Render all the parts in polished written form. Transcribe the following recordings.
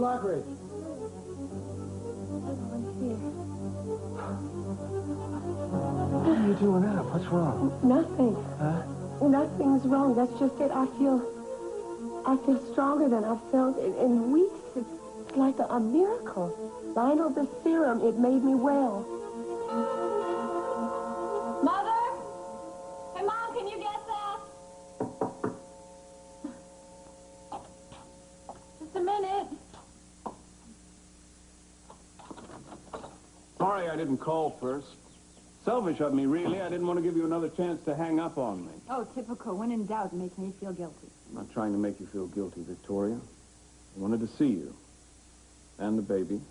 Lockridge. What are you doing up? What's wrong? Nothing. Huh? Nothing's wrong. That's just it. I feel stronger than I've felt in weeks. It's like a miracle. Lionel, the serum, it made me well. Mother? Hey, Mom, can you get that? Just a minute. Sorry I didn't call first. Selfish of me, really. I didn't want to give you another chance to hang up on me. Oh, typical. When in doubt, make me feel guilty. I'm not trying to make you feel guilty, Victoria. I wanted to see you. And the baby.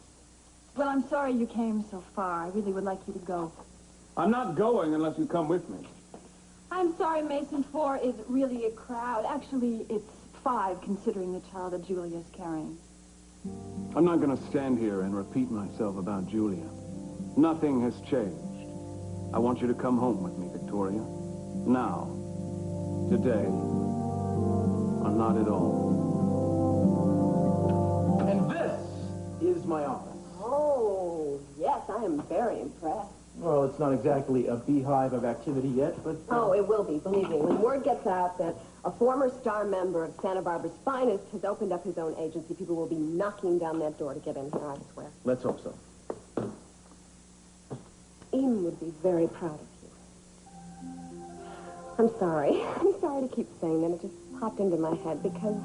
Well, I'm sorry you came so far. I really would like you to go. I'm not going unless you come with me. I'm sorry, Mason. 4 is really a crowd. Actually, it's 5, considering the child that Julia's carrying. I'm not going to stand here and repeat myself about Julia. Nothing has changed. I want you to come home with me, Victoria. Now. Today. Or not at all. And this is my office. Oh, yes, I am very impressed. Well, it's not exactly a beehive of activity yet, but... Oh, it will be, believe me. When word gets out that a former star member of Santa Barbara's finest has opened up his own agency, people will be knocking down that door to get in here, I swear. Let's hope so. Ian would be very proud of you. I'm sorry. I'm sorry to keep saying that. It just popped into my head because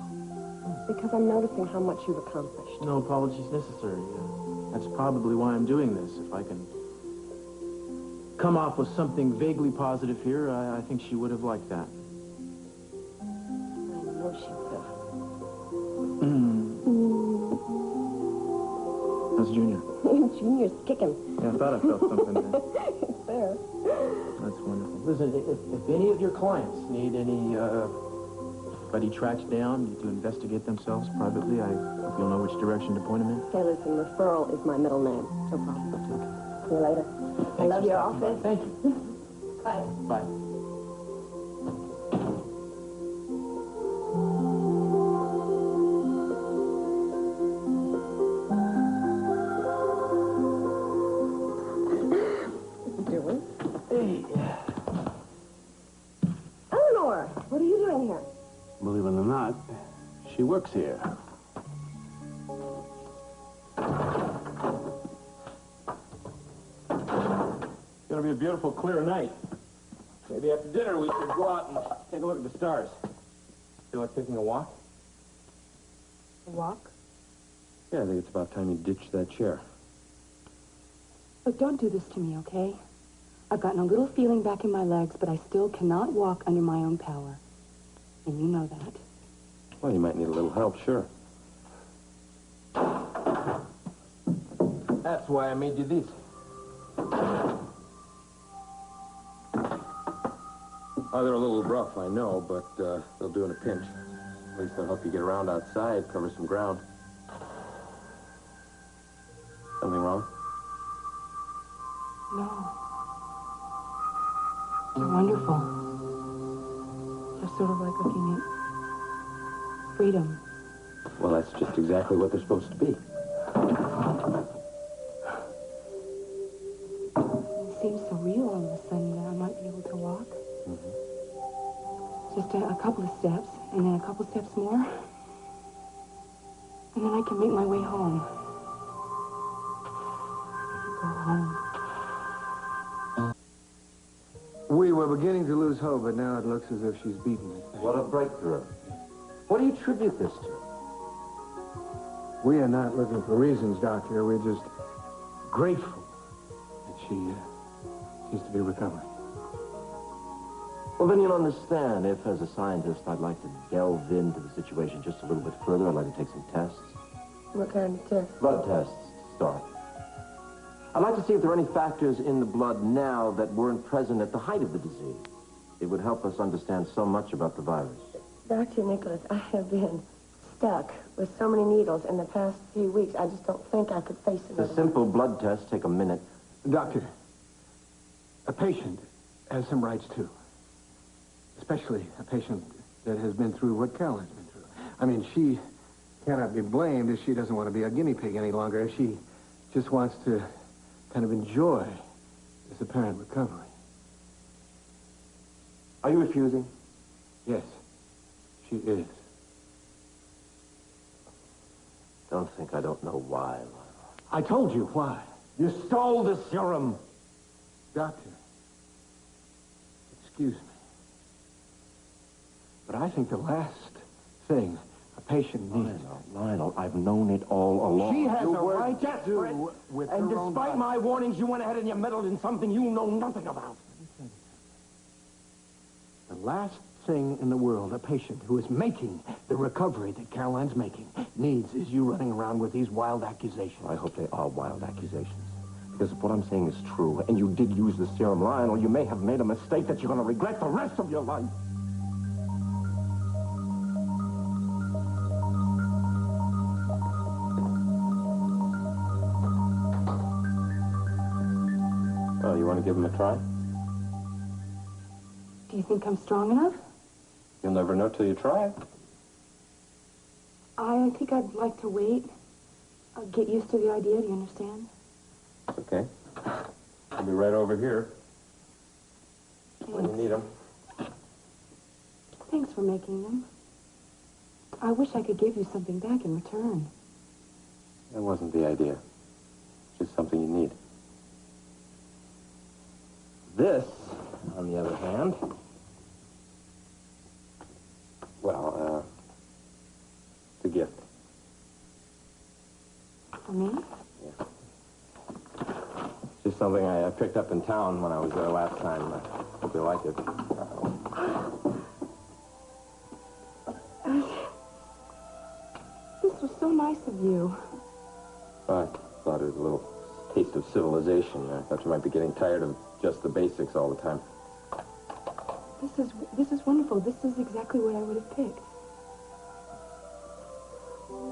I'm noticing how much you've accomplished. No apologies necessary. That's probably why I'm doing this. If I can come off with something vaguely positive here, I think she would have liked that. I know she would have. How's Junior? Junior's kicking. Yeah, I thought I felt something there. It's there. That's wonderful. Listen, if any of your clients need anybody tracked down to investigate themselves privately, I hope you'll know which direction to point them in. Hey, listen, referral is my middle name. No problem. See you later. I love your office. Thank you. Bye. Bye. Believe it or not, she works here. It's gonna be a beautiful, clear night. Maybe after dinner we should go out and take a look at the stars. Feel like taking a walk? A walk? Yeah, I think it's about time you ditched that chair. Look, don't do this to me, okay? I've gotten a little feeling back in my legs, but I still cannot walk under my own power. And you know that. Well, you might need a little help, sure. That's why I made you these. Oh, they're a little rough, I know, but they'll do in a pinch. At least they'll help you get around outside, cover some ground. Something wrong? No. They're wonderful. They're sort of like looking at freedom. Well, that's just exactly what they're supposed to be. It seems so real all of a sudden that I might be able to walk. Mm-hmm. Just a couple of steps, and then a couple steps more. And then I can make my way home. Go home. We were beginning to lose hope, but now it looks as if she's beaten it. What a breakthrough. What do you attribute this to? We are not looking for reasons, Doctor. We're just grateful that she seems to be recovering. Well, then you'll understand if, as a scientist, I'd like to delve into the situation just a little bit further. I'd like to take some tests. What kind of test? Blood tests, to start. I'd like to see if there are any factors in the blood now that weren't present at the height of the disease. It would help us understand so much about the virus. Dr. Nicholas, I have been stuck with so many needles in the past few weeks. I just don't think I could face it. The simple blood tests take a minute. Doctor, a patient has some rights, too. Especially a patient that has been through what Carol has been through. I mean, she cannot be blamed if she doesn't want to be a guinea pig any longer, if she just wants to kind of enjoy this apparent recovery. Are you refusing? Yes, she is. Don't think I don't know why, Lionel. I told you why. You stole the serum. Doctor, excuse me, but I think the last thing a patient needs... Lionel, I've known it all along. She has you a were right to desperate, do with and her own despite body. my warnings, you went ahead and you meddled in something you know nothing about. The last thing in the world a patient who is making the recovery that Caroline's making needs is you running around with these wild accusations. I hope they are wild accusations. Because if what I'm saying is true, and you did use the serum, Lionel, you may have made a mistake that you're going to regret the rest of your life. Well, you want to give him a try? Do you think I'm strong enough? You'll never know till you try. I think I'd like to wait. I'll get used to the idea, do you understand? Okay. I'll be right over here when you need them. Thanks for making them. I wish I could give you something back in return. That wasn't the idea. Just something you need. This, on the other hand, well, it's a gift. For me? Yeah. Just something I picked up in town when I was there last time. I hope you like it. This was so nice of you. I thought it was a little taste of civilization. I thought you might be getting tired of just the basics all the time. This is wonderful. This is exactly what I would have picked.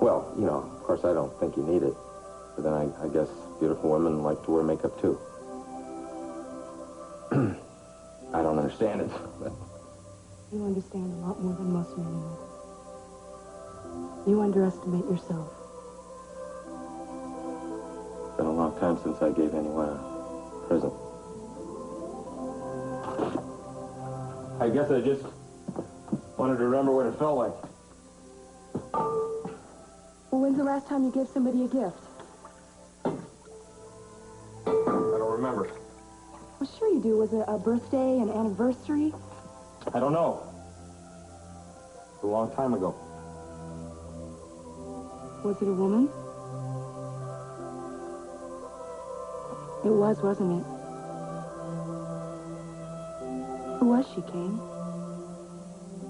Well, you know, of course I don't think you need it. But then I guess beautiful women like to wear makeup too. I don't understand it. But... You understand a lot more than most men do. You underestimate yourself. It's been a long time since I gave anyone a present. I guess I just wanted to remember what it felt like. Well, when's the last time you gave somebody a gift? I don't remember. Well, sure you do. Was it a birthday, an anniversary? I don't know. It's a long time ago. Was it a woman? It was, wasn't it? Who was she, Cain?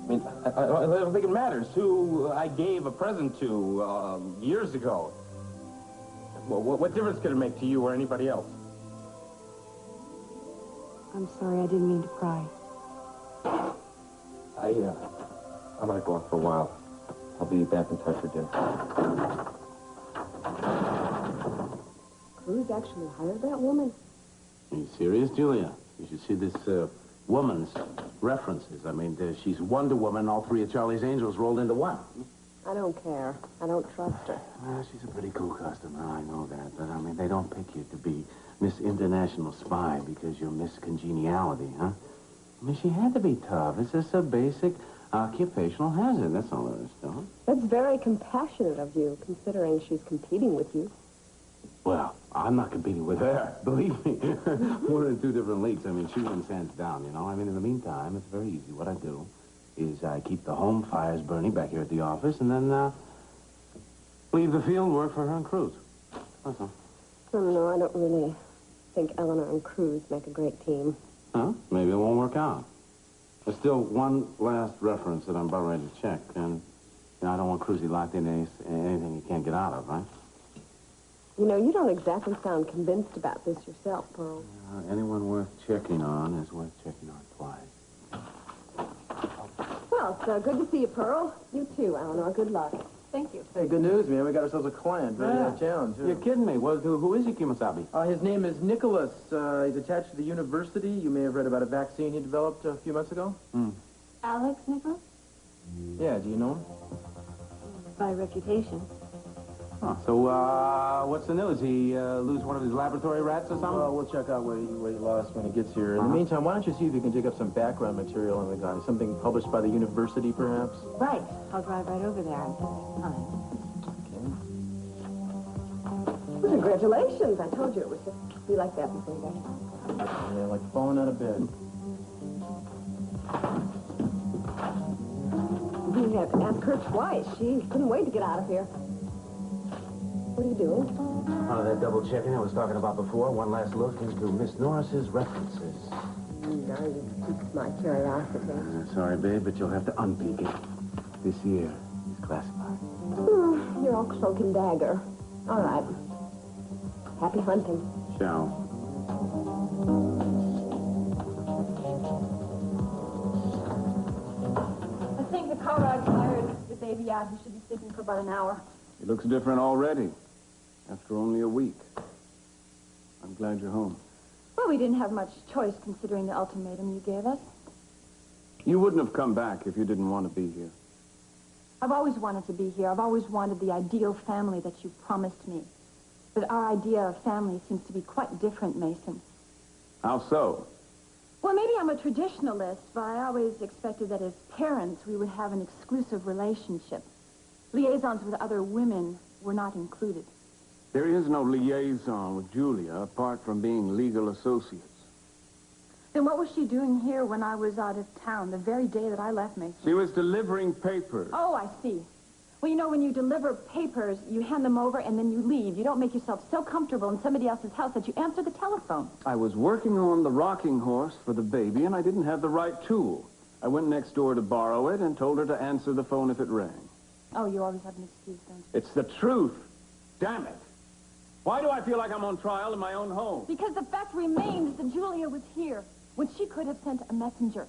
I mean, I don't think it matters who I gave a present to years ago. Well, what difference could it make to you or anybody else? I'm sorry, I didn't mean to pry. I might go off for a while. I'll be back in touch with you. Cruz actually hired that woman? Are you serious, Julia? You should see this woman's references. I mean, she's Wonder Woman, all three of Charlie's Angels rolled into one. I don't care. I don't trust her. Well, she's a pretty cool customer, I know that. But, I mean, they don't pick you to be Miss International Spy because you're Miss Congeniality, huh? I mean, she had to be tough. It's just a basic occupational hazard. That's all there is to it. That's very compassionate of you, considering she's competing with you. Well, I'm not competing with her, believe me. We're in two different leagues. I mean, she wins hands down, you know. I mean, in the meantime, it's very easy. What I do is I keep the home fires burning back here at the office and then leave the field work for her and Cruz. That's all. I don't know. I don't really think Eleanor and Cruz make a great team. Huh? Maybe it won't work out. There's still one last reference that I'm about ready to check, and you know, I don't want Cruzy locked in anything he can't get out of, right? You know, you don't exactly sound convinced about this yourself, Pearl. Anyone worth checking on is worth checking on twice. Well, it's good to see you, Pearl. You too, Eleanor. Good luck. Thank you. Hey, good news, man. We got ourselves a client right out of town, too. You're kidding me. Well, who is he, Kimasabi? His name is Nicholas. He's attached to the university. You may have read about a vaccine he developed a few months ago. Alex Nicholas? Yeah, do you know him? my reputation. Oh, so, what's the news? He, lose one of his laboratory rats or something? Well, we'll check out what he lost when he gets here. In the meantime, why don't you see if you can dig up some background material on the guy? Something published by the university, perhaps? Right. I'll drive right over there in time. Okay. Congratulations. I told you it was just be like that before you got here. Yeah, like falling out of bed. You have to ask her twice. She couldn't wait to get out of here. What are you doing? Oh, that double checking I was talking about before. One last look into Miss Norris's references. No, you piqued my curiosity. Sorry, babe, but you'll have to unpeak it. This year is classified. You're all cloak and dagger. All right. Happy hunting. Ciao. I think the car ride tired the baby out. He should be sleeping for about an hour. He looks different already, after only a week. I'm glad you're home. Well, we didn't have much choice considering the ultimatum you gave us. You wouldn't have come back if you didn't want to be here. I've always wanted to be here. I've always wanted the ideal family that you promised me. But our idea of family seems to be quite different, Mason. How so? Well, maybe I'm a traditionalist, but I always expected that as parents we would have an exclusive relationship. Liaisons with other women were not included. There is no liaison with Julia apart from being legal associates. Then what was she doing here when I was out of town, the very day that I left Mason? She was delivering papers. Oh, I see. Well, you know, when you deliver papers, you hand them over and then you leave. You don't make yourself so comfortable in somebody else's house that you answer the telephone. I was working on the rocking horse for the baby, and I didn't have the right tool. I went next door to borrow it and told her to answer the phone if it rang. Oh, you always have an excuse, don't you? It's the truth. Damn it. Why do I feel like I'm on trial in my own home? Because the fact remains that Julia was here when she could have sent a messenger.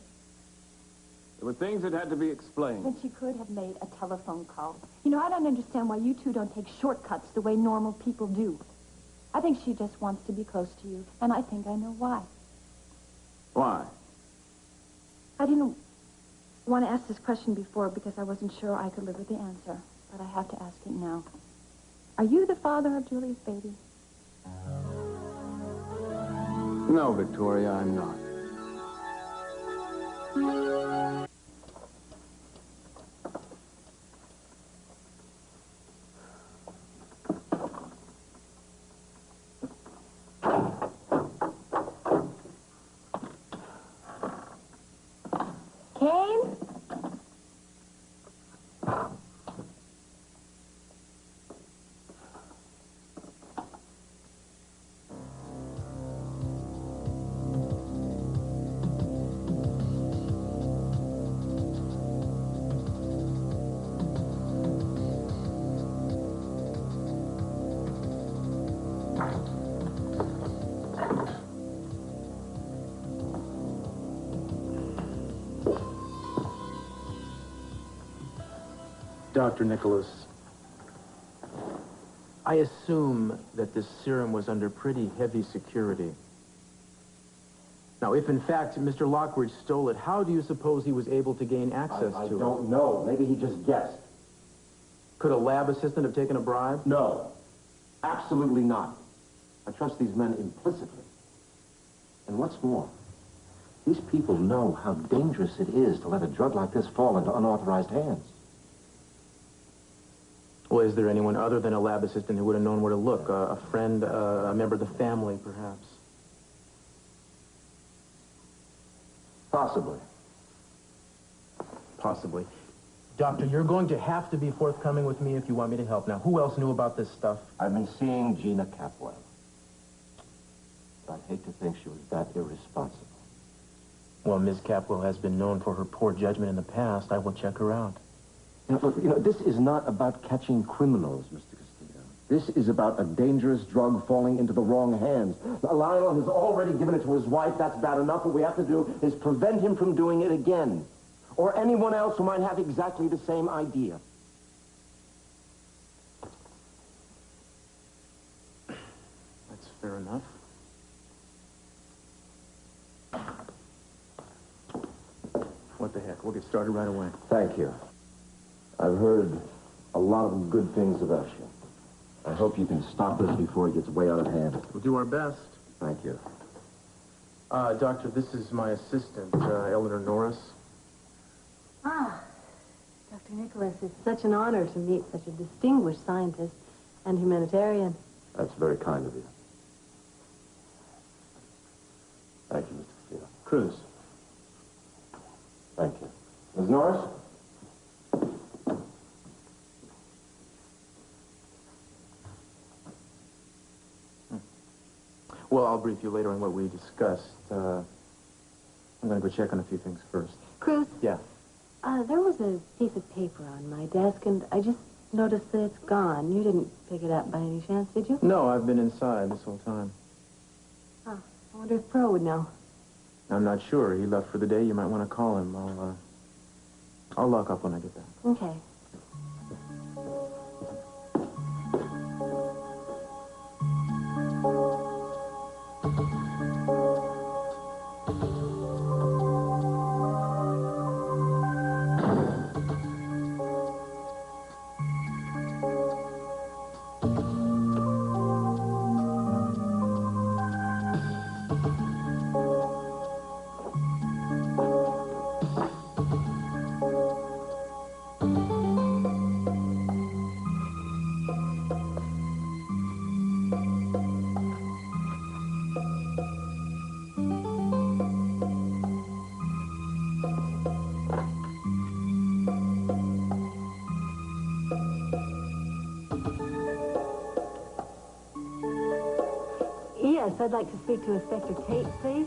There were things that had to be explained. When she could have made a telephone call. You know, I don't understand why you two don't take shortcuts the way normal people do. I think she just wants to be close to you, and I think I know why. Why? I didn't want to ask this question before because I wasn't sure I could live with the answer, but I have to ask it now. Are you the father of Julia's baby? No, Victoria, I'm not. Cain? Dr. Nicholas, I assume that this serum was under pretty heavy security. Now, if in fact Mr. Lockwood stole it, how do you suppose he was able to gain access to it? I don't know. Maybe he just guessed. Could a lab assistant have taken a bribe? No. Absolutely not. I trust these men implicitly. And what's more, these people know how dangerous it is to let a drug like this fall into unauthorized hands. Well, is there anyone other than a lab assistant who would have known where to look? A friend, a member of the family, perhaps? Possibly. Possibly. Doctor, you're going to have to be forthcoming with me if you want me to help. Now, who else knew about this stuff? I've been seeing Gina Capwell. But I'd hate to think she was that irresponsible. Well, Ms. Capwell has been known for her poor judgment in the past. I will check her out. Look, this is not about catching criminals, Mr. Castillo. This is about a dangerous drug falling into the wrong hands. Lionel has already given it to his wife. That's bad enough. What we have to do is prevent him from doing it again. Or anyone else who might have exactly the same idea. That's fair enough. What the heck? We'll get started right away. Thank you. I've heard a lot of good things about you. I hope you can stop this before it gets way out of hand. We'll do our best. Thank you. Doctor, this is my assistant, Eleanor Norris. Ah, Dr. Nicholas, it's such an honor to meet such a distinguished scientist and humanitarian. That's very kind of you. Thank you, Mr. Castillo. Cruz. Thank you. Ms. Norris? Well, I'll brief you later on what we discussed. I'm going to go check on a few things first. Cruz? Yeah. There was a piece of paper on my desk, and I just noticed that it's gone. You didn't pick it up by any chance, did you? No, I've been inside this whole time. Oh, I wonder if Pro would know. I'm not sure. He left for the day. You might want to call him. I'll lock up when I get back. Okay. Yes, I'd like to speak to Inspector Tate, please.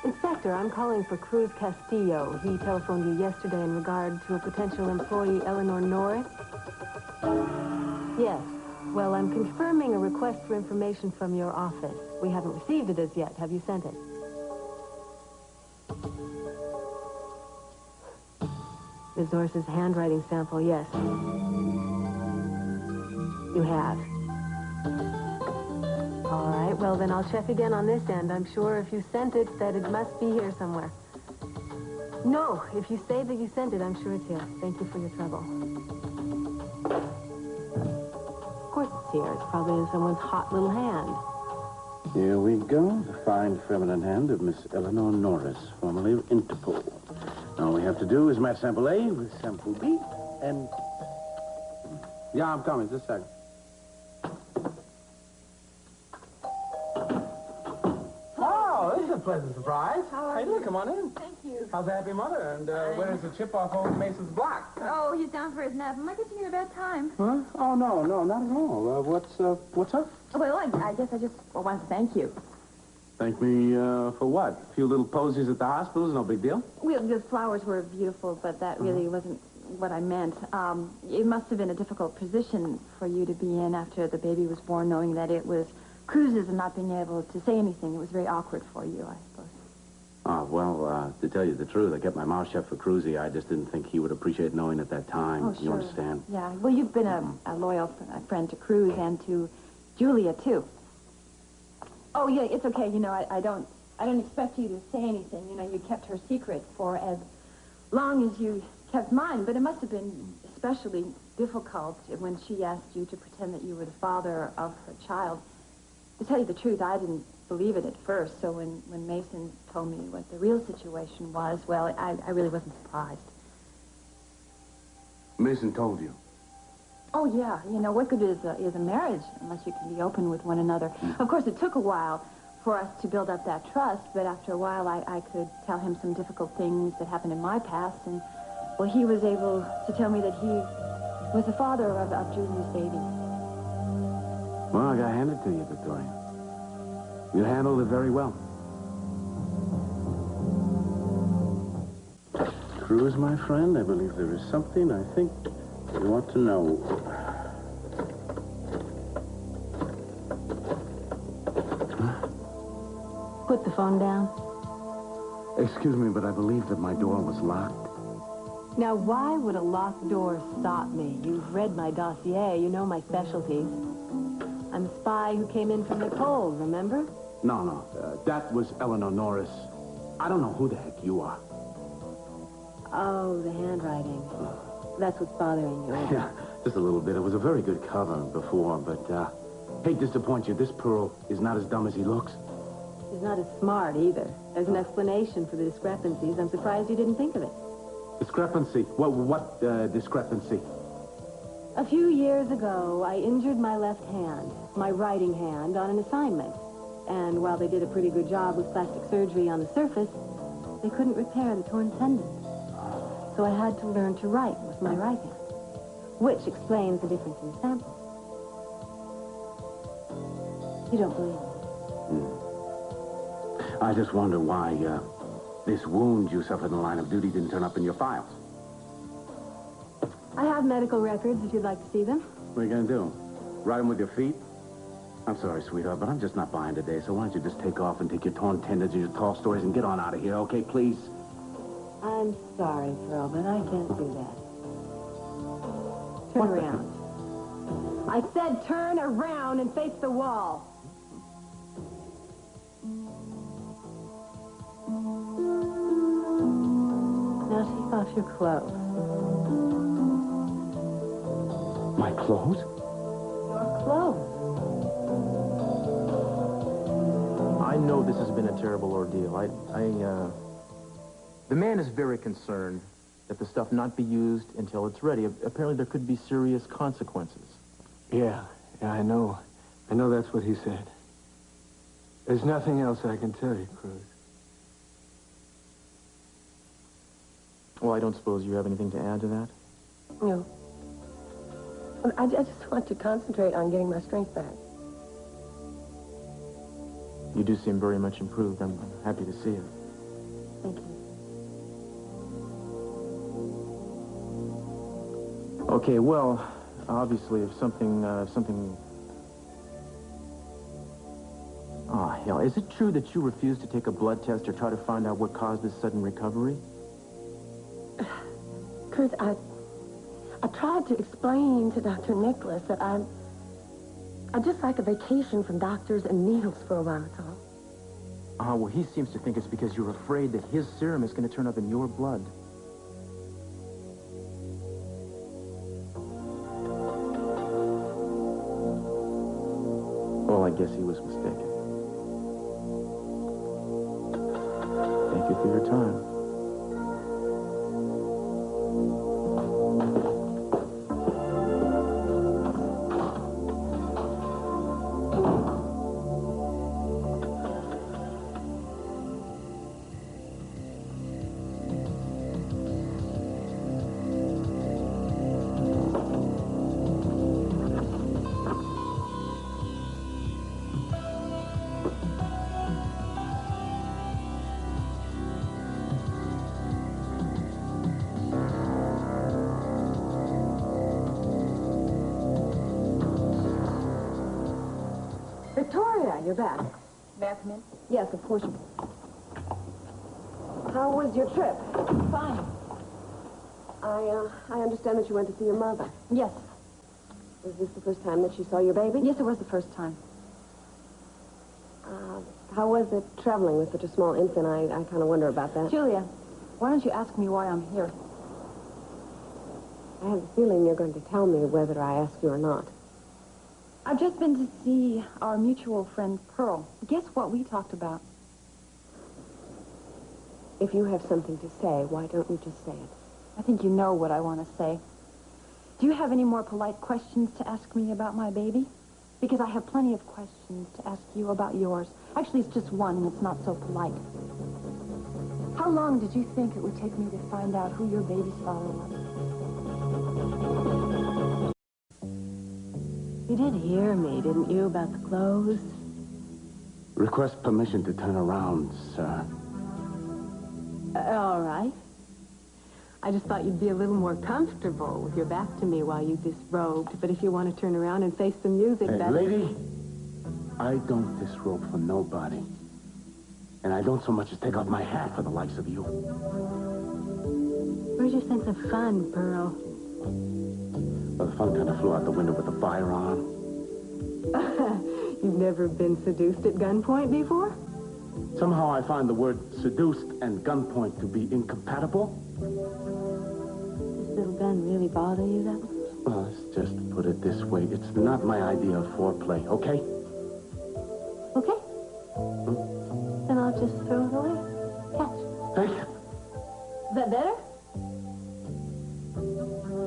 Inspector, I'm calling for Cruz Castillo. He telephoned you yesterday in regard to a potential employee, Eleanor Norris. Yes. Well, I'm confirming a request for information from your office. We haven't received it as yet. Have you sent it? Ms. Norris's handwriting sample, yes. You have. All right, well, then I'll check again on this end. I'm sure if you sent it, that it must be here somewhere. No, if you say that you sent it, I'm sure it's here. Thank you for your trouble. Of course it's here. It's probably in someone's hot little hand. Here we go. The fine feminine hand of Miss Eleanor Norris, formerly of Interpol. All we have to do is match sample A with sample B, and... Yeah, I'm coming. Just a second. A pleasant surprise. How you doing? Come on in. Thank you. How's the happy mother? And where's the chip off old Mason's block? Oh, he's down for his nap. Am I getting you a bad time? Huh? Oh, no, not at all. What's up? Well, I guess I just want to thank you. Thank me, for what? A few little posies at the hospital is no big deal? Well, the flowers were beautiful, but that really wasn't what I meant. It must have been a difficult position for you to be in after the baby was born, knowing that it was Cruz's and not being able to say anything. It was very awkward for you, I suppose. Oh, well, to tell you the truth, I kept my mouth shut for Cruzy. I just didn't think he would appreciate knowing at that time. Oh, sure. You understand? Yeah. Well, you've been a loyal friend to Cruz and to Julia, too. Oh, yeah, it's okay. You know, I don't expect you to say anything. You know, you kept her secret for as long as you kept mine, but it must have been especially difficult when she asked you to pretend that you were the father of her child. To tell you the truth, I didn't believe it at first, so when Mason told me what the real situation was, well, I really wasn't surprised. Mason told you? Oh, yeah. You know, what good is a marriage unless you can be open with one another? Of course, it took a while for us to build up that trust, but after a while, I could tell him some difficult things that happened in my past, and, well, he was able to tell me that he was the father of Julie's baby. Well, I gotta hand it to you, Victoria. You handled it very well. Cruz, my friend, I believe there is something I think you want to know. Put the phone down. Excuse me, but I believe that my door was locked. Now, why would a locked door stop me? You've read my dossier. You know my specialties. I'm a spy who came in from the cold, remember? No, that was Eleanor Norris. I don't know who the heck you are. Oh, the handwriting. That's what's bothering you. Yeah, just a little bit. It was a very good cover before, but, hate to disappoint you, this Pearl is not as dumb as he looks. He's not as smart either. There's an explanation for the discrepancies. I'm surprised you didn't think of it. Discrepancy? What discrepancy? A few years ago, I injured my left hand, my writing hand, on an assignment. And while they did a pretty good job with plastic surgery on the surface, they couldn't repair the torn tendon. So I had to learn to write with my right hand, which explains the difference in the sample. You don't believe me? I just wonder why, this wound you suffered in the line of duty didn't turn up in your files. I have medical records if you'd like to see them. What are you gonna do? Ride them with your feet? I'm sorry, sweetheart, but I'm just not buying today, so why don't you just take off and take your torn tendons and your tall stories and get on out of here, okay, please? I'm sorry, Pearl, but I can't do that. Turn around. I said turn around and face the wall. Now take off your clothes. My clothes? Your clothes. I know this has been a terrible ordeal. The man is very concerned that the stuff not be used until it's ready. Apparently there could be serious consequences. Yeah, I know. I know that's what he said. There's nothing else I can tell you, Cruz. Well, I don't suppose you have anything to add to that? No. I just want to concentrate on getting my strength back. You do seem very much improved. I'm happy to see it. Thank you. Okay, well, obviously, if something... Oh, hell, is it true that you refused to take a blood test or try to find out what caused this sudden recovery? Cruz, I tried to explain to Dr. Nicholas that I'd just like a vacation from doctors and needles for a while, that's all. Well, he seems to think it's because you're afraid that his serum is going to turn up in your blood. Well, I guess he was mistaken. Thank you for your time. Victoria, you're back. May I come in? Yes, of course you. How was your trip? Fine. I understand that you went to see your mother. Yes. Was this the first time that she saw your baby? Yes, it was the first time. How was it traveling with such a small infant? I kind of wonder about that. Julia, why don't you ask me why I'm here? I have a feeling you're going to tell me whether I ask you or not. I've just been to see our mutual friend, Pearl. Guess what we talked about? If you have something to say, why don't you just say it? I think you know what I want to say. Do you have any more polite questions to ask me about my baby? Because I have plenty of questions to ask you about yours. Actually, it's just one, and it's not so polite. How long did you think it would take me to find out who your baby's father was? You did hear me, didn't you, about the clothes? Request permission to turn around, sir. All right. I just thought you'd be a little more comfortable with your back to me while you disrobed. But if you want to turn around and face the music, Hey, that's... lady, I don't disrobe for nobody. And I don't so much as take off my hat for the likes of you. Where's your sense of fun, Pearl? Well, the fun kind of flew out the window with the fire on. You've never been seduced at gunpoint before? Somehow I find the word seduced and gunpoint to be incompatible. This little Ben really bother you that much? Well, let's just put it this way. It's not my idea of foreplay, okay? Okay. Then I'll just throw it away. Catch. Thank you. Is that better?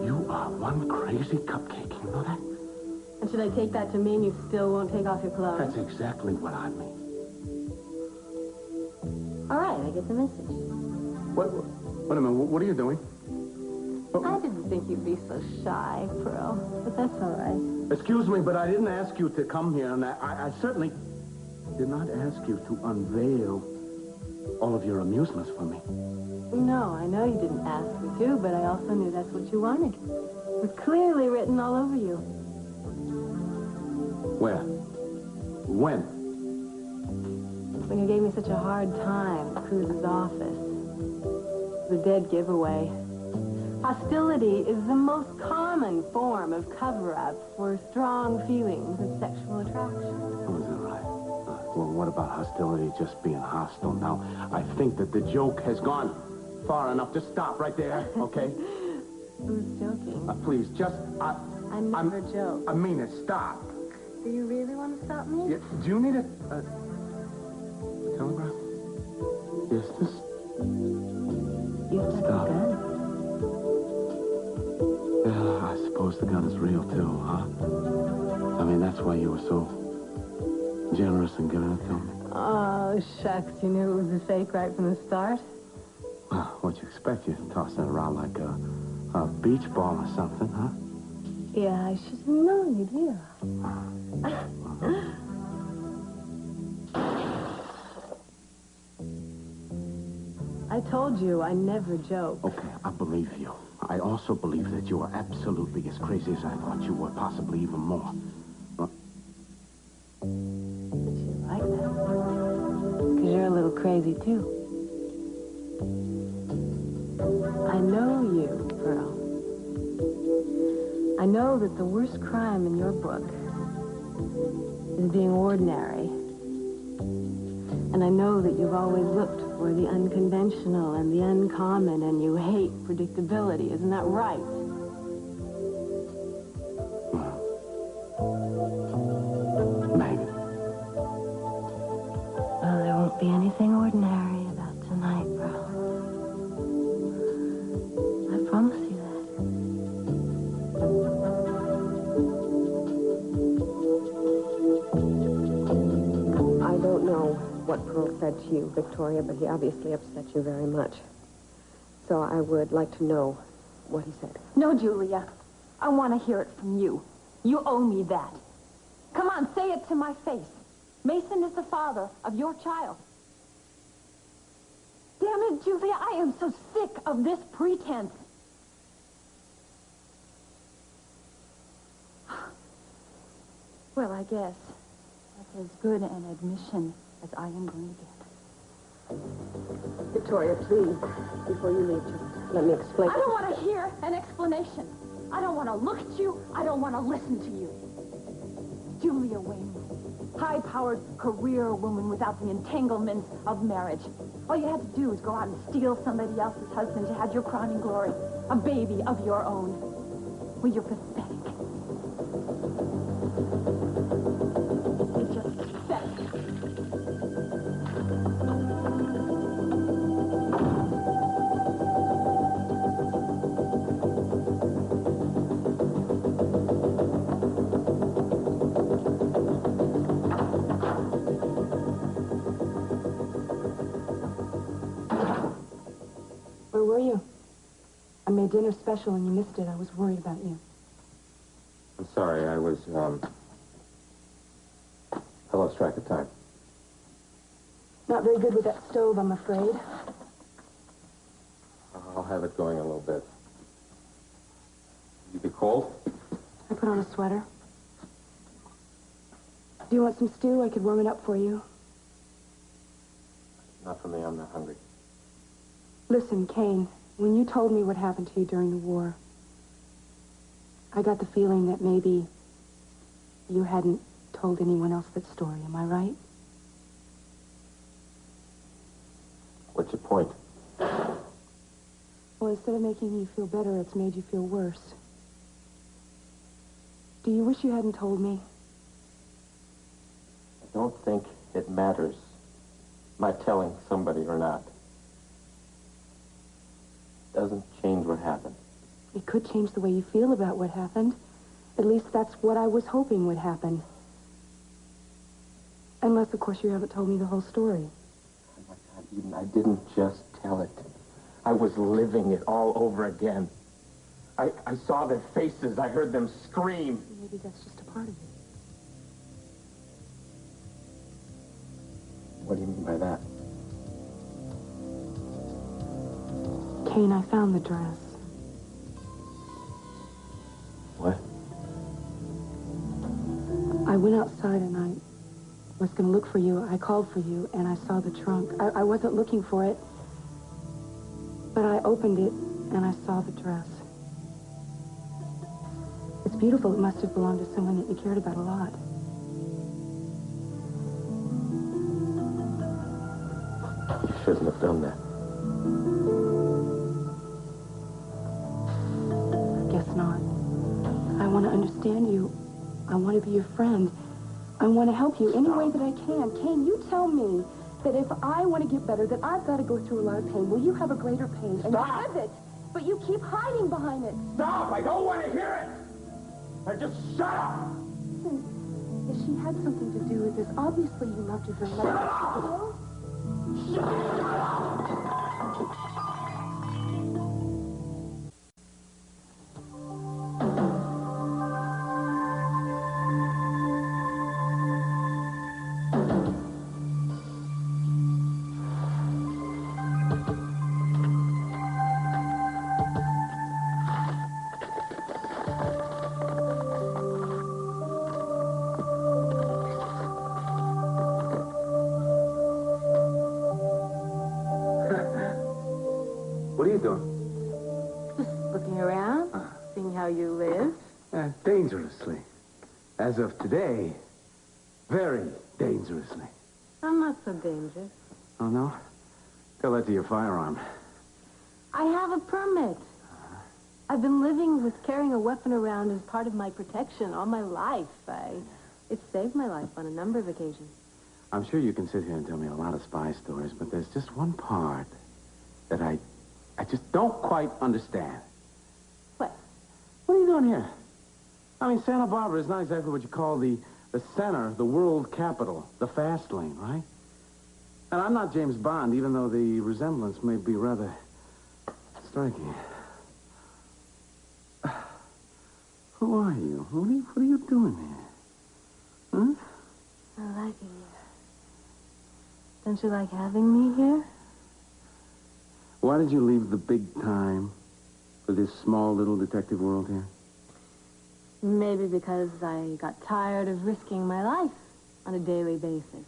You are one crazy cupcake, you know that? And should I take that to mean you still won't take off your clothes? That's exactly what I mean. All right, I get the message. Wait a minute, what are you doing? I didn't think you'd be so shy, Pearl, but that's all right. Excuse me, but I didn't ask you to come here, and I certainly did not ask you to unveil all of your amusements for me. No, I know you didn't ask me to, but I also knew that's what you wanted. It was clearly written all over you. Where? When? When you gave me such a hard time at Cruz's office. The dead giveaway. Hostility is the most common form of cover-up for strong feelings of sexual attraction. Oh, is that right? Well, what about hostility just being hostile? Now, I think that the joke has gone far enough to stop right there, okay? Who's joking? Please, just... I never joke. I mean it, stop. Do you really want to stop me? Yeah, do you need a telegraph? Yes, just... You have a gun. Yeah, I suppose the gun is real, too, huh? I mean, that's why you were so generous in giving it to me. Oh, shucks. You knew it was a fake right from the start? Well, what'd you expect? You tossed it around like a beach ball or something, huh? Yeah, I should have known you'd hear. I told you I never joke. Okay, I believe you. I also believe that you are absolutely as crazy as I thought you were, possibly even more. But you like that. Because you're a little crazy, too. I know you, Pearl. I know that the worst crime in your book is being ordinary. And I know that you've always looked for the unconventional and the uncommon, and you hate predictability. Isn't that right? Maybe. Well, there won't be anything ordinary about tonight, Pearl. I promise you that. I don't know what Pearl said to you, Victoria, but he obviously upset you very much. So I would like to know what he said. No, Julia. I want to hear it from you. You owe me that. Come on, say it to my face. Mason is the father of your child. Damn it, Julia, I am so sick of this pretense. Well, I guess that's as good an admission as I am going to get. Victoria, please, before you leave, just let me explain. I don't want to hear an explanation. I don't want to look at you. I don't want to listen to you. Julia Wainwright, high-powered career woman without the entanglements of marriage. All you had to do is go out and steal somebody else's husband to have your crowning glory, a baby of your own. Well, you're pathetic. You're just pathetic. Where were you? I made dinner special and you missed it. I was worried about you. I'm sorry, I lost track of time. Not very good with that stove, I'm afraid. I'll have it going a little bit. You be cold? I put on a sweater. Do you want some stew? I could warm it up for you. Not for me, I'm not hungry. Listen, Cain, when you told me what happened to you during the war, I got the feeling that maybe you hadn't told anyone else that story. Am I right? What's your point? Well, Well, instead of making you feel better, it's made you feel worse. Do you wish you hadn't told me? I don't think it matters, my telling somebody or not. It doesn't change what happened. It could change the way you feel about what happened. At least that's what I was hoping would happen. Unless, of course, you haven't told me the whole story. Oh, my God, Eden, I didn't just tell it. I was living it all over again. I saw their faces. I heard them scream. Maybe that's just a part of it. What do you mean by that? Cain, I found the dress. What? I went outside and I was going to look for you. I called for you and I saw the trunk. I wasn't looking for it, but I opened it and I saw the dress. It's beautiful. It must have belonged to someone that you cared about a lot. You shouldn't have done that. I guess not. I want to understand you. I want to be your friend. I want to help you any way that I can. Cain, you tell me that if I want to get better, that I've got to go through a lot of pain. Well, you have a greater pain. And Stop! you live it. But you keep hiding behind it. Stop! I don't want to hear it! I just shut up! Listen, if she had something to do with this, obviously you loved her very much. Shut up! Shut up! What are you doing? Just looking around, seeing how you live. Dangerously. As of today, very dangerously. I'm not so dangerous. Oh, no? Tell that to your firearm. I have a permit. I've been living with carrying a weapon around as part of my protection all my life. It's saved my life on a number of occasions. I'm sure you can sit here and tell me a lot of spy stories, but there's just one part that I just don't quite understand. What? What are you doing here? I mean, Santa Barbara is not exactly what you call the center, the world capital, the fast lane, right? And I'm not James Bond, even though the resemblance may be rather striking. Who are you? What are you doing here? Huh? I like it here. Don't you like having me here? Why did you leave the big time for this small little detective world here? Maybe because I got tired of risking my life on a daily basis.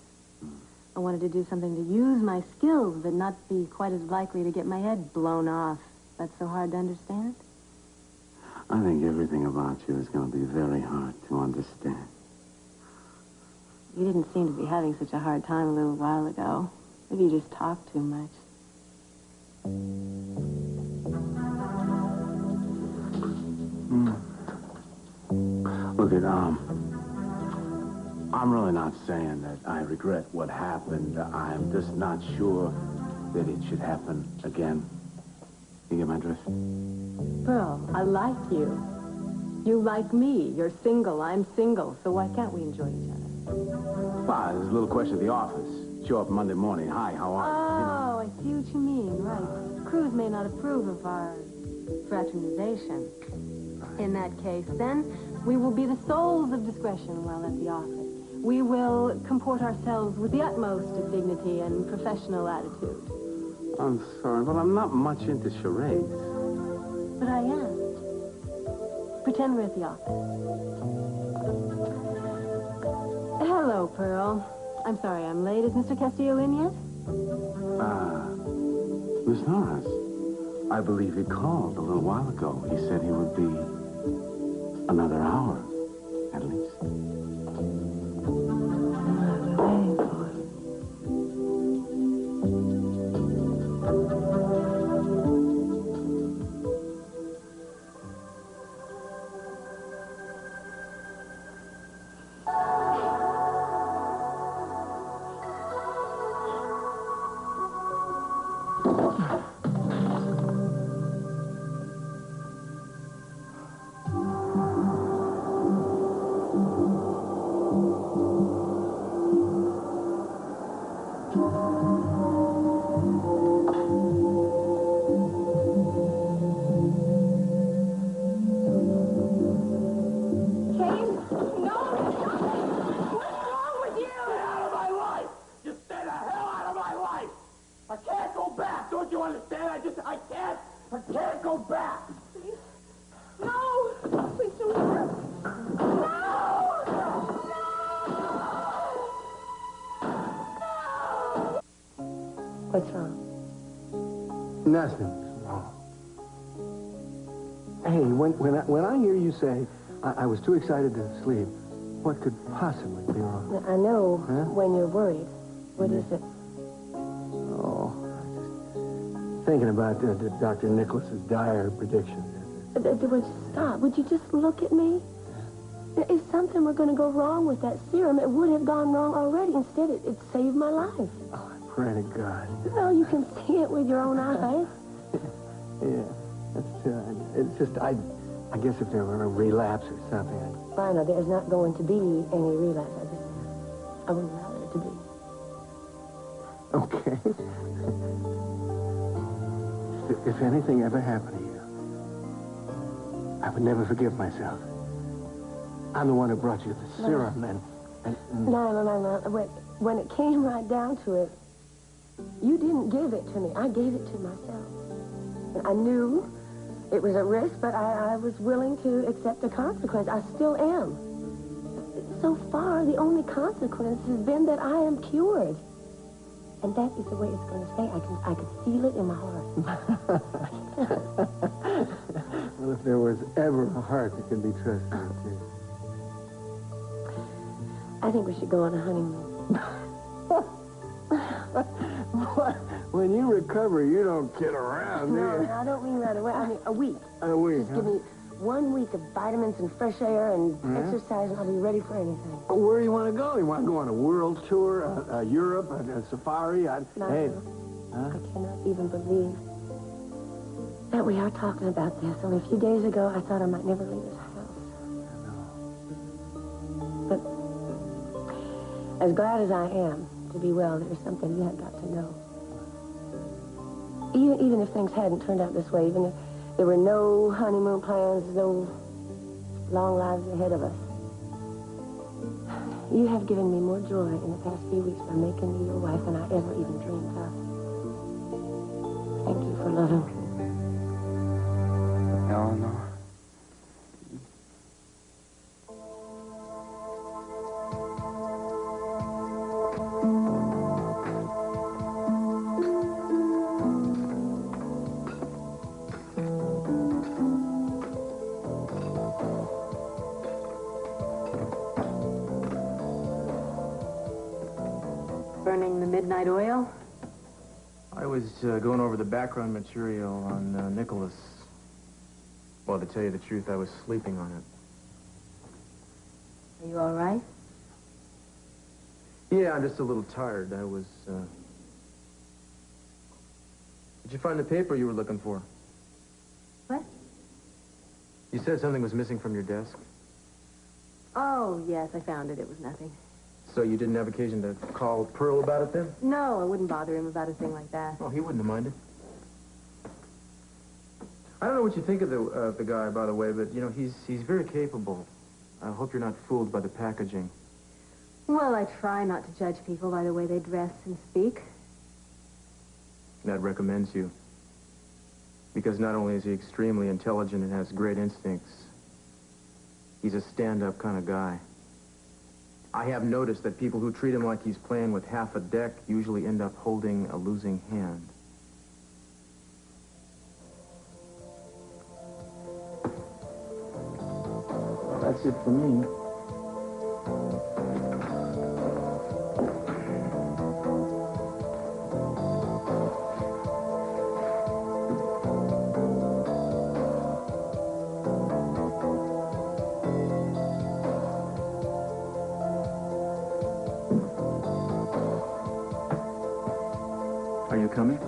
I wanted to do something to use my skills, but not be quite as likely to get my head blown off. That's so hard to understand. I think everything about you is going to be very hard to understand. You didn't seem to be having such a hard time a little while ago. Maybe you just talked too much. Look, I'm really not saying that I regret what happened. I'm just not sure that it should happen again. You get my drift? Pearl, I like you. You like me. You're single. I'm single. So why can't we enjoy each other? Well, there's a little question at the office. Show up Monday morning. Hi, how are you? Oh, I see what you mean. Right. Cruz may not approve of our fraternization. In that case, then, we will be the souls of discretion while at the office. We will comport ourselves with the utmost of dignity and professional attitude. I'm sorry, but I'm not much into charades. But I am. Pretend we're at the office. Hello, Pearl. I'm sorry I'm late. Is Mr. Castillo in yet? Miss Norris, I believe he called a little while ago. He said he would be another hour, at least. What's wrong? Nothing. No. Hey, when I hear you say, I was too excited to sleep, what could possibly be wrong? I know Huh? when you're worried. What is it? Oh, thinking about Dr. Nicholas's dire prediction. Would you stop? Would you just look at me? If something were going to go wrong with that serum, it would have gone wrong already. Instead, it saved my life. Oh, I pray to God. Well, you can see it with your own eyes. Yeah, it's just, I guess if there were a relapse or something, Fine, there's not going to be any relapse. I wouldn't allow there to be. Okay. If anything ever happened to you, I would never forgive myself. I'm the one who brought you the serum, and... No. When it came right down to it, you didn't give it to me. I gave it to myself. And I knew it was a risk, but I was willing to accept the consequence. I still am. So far, the only consequence has been that I am cured. And that is the way it's going to stay. I can feel it in my heart. Well, if there was ever a heart that could be trusted, too. I think we should go on a honeymoon. When you recover, you don't kid around, do you? No, I don't mean right away. I mean a week. A week, Just give me 1 week of vitamins and fresh air and exercise, and I'll be ready for anything. Where do you want to go? You want to go on a world tour, Europe, a safari? No, I cannot even believe that we are talking about this. Only a few days ago, I thought I might never leave this house. But as glad as I am to be well, there's something you have got to know. Even if things hadn't turned out this way, even if there were no honeymoon plans, no long lives ahead of us, you have given me more joy in the past few weeks by making me your wife than I ever even dreamed of. Thank you for loving me. Eleanor. Burning the midnight oil? I was going over the background material on Nicholas. Well, to tell you the truth, I was sleeping on it. Are you all right? Yeah, I'm just a little tired. I was, Did you find the paper you were looking for? What? You said something was missing from your desk. Oh, yes, I found it. It was nothing. So you didn't have occasion to call Pearl about it then? No, I wouldn't bother him about a thing like that. Oh, he wouldn't have minded. I don't know what you think of the guy, by the way, but, you know, he's very capable. I hope you're not fooled by the packaging. Well, I try not to judge people by the way they dress and speak. That recommends you. Because not only is he extremely intelligent and has great instincts, he's a stand-up kind of guy. I have noticed that people who treat him like he's playing with half a deck usually end up holding a losing hand. Well, that's it for me. Are you coming?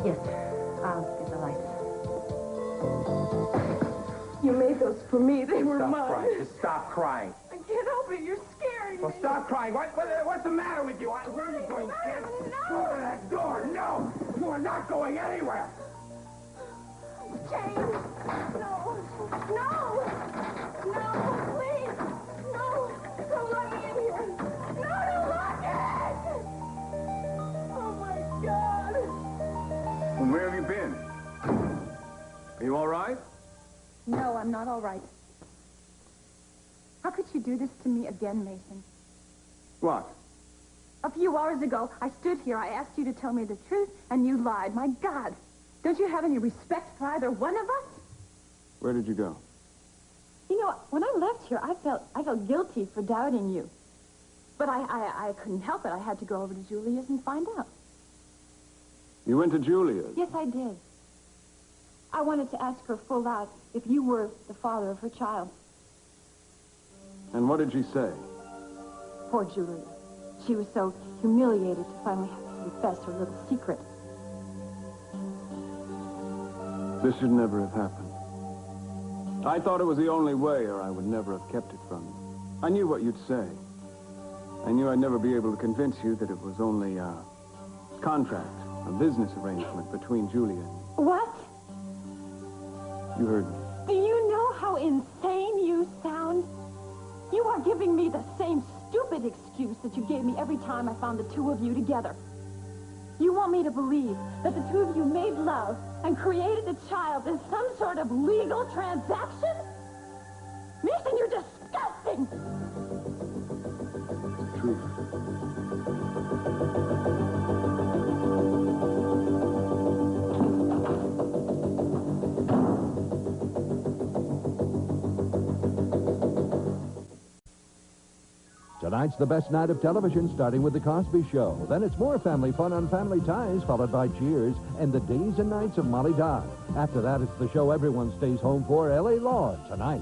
Yes, sir. I'll get the lights. You made those for me. They were mine. Stop crying. Just stop crying. I can't help it. You're scaring me. Well, stop crying. What's the matter with you? Where are you going, kid? Go to that door. No, you are not going anywhere. Cain. No. No. No, please. No. Don't let me in here. No, don't lock it. Oh, my God. Well, where have you been? Are you all right? No, I'm not all right. How could you do this to me again, Mason? What? A few hours ago, I stood here, I asked you to tell me the truth, and you lied. My God. Don't you have any respect for either one of us? Where did you go? You know, when I left here, I felt guilty for doubting you. But I couldn't help it. I had to go over to Julia's and find out. You went to Julia's? Yes, I did. I wanted to ask her full out if you were the father of her child. And what did she say? Poor Julia. She was so humiliated to finally have to confess her little secret. This should never have happened. I thought it was the only way, or I would never have kept it from you. I knew what you'd say. I knew I'd never be able to convince you that it was only a contract, a business arrangement between Julia and me. What? You heard me. Do you know how insane you sound? You are giving me the same stupid excuse that you gave me every time I found the two of you together. You want me to believe that the two of you made love and created a child in some sort of legal transaction? Mason, you're disgusting! Truth. Tonight's the best night of television, starting with The Cosby Show. Then it's more family fun on Family Ties, followed by Cheers and the Days and Nights of Molly Dodd. After that, it's the show everyone stays home for, L.A. Law, tonight.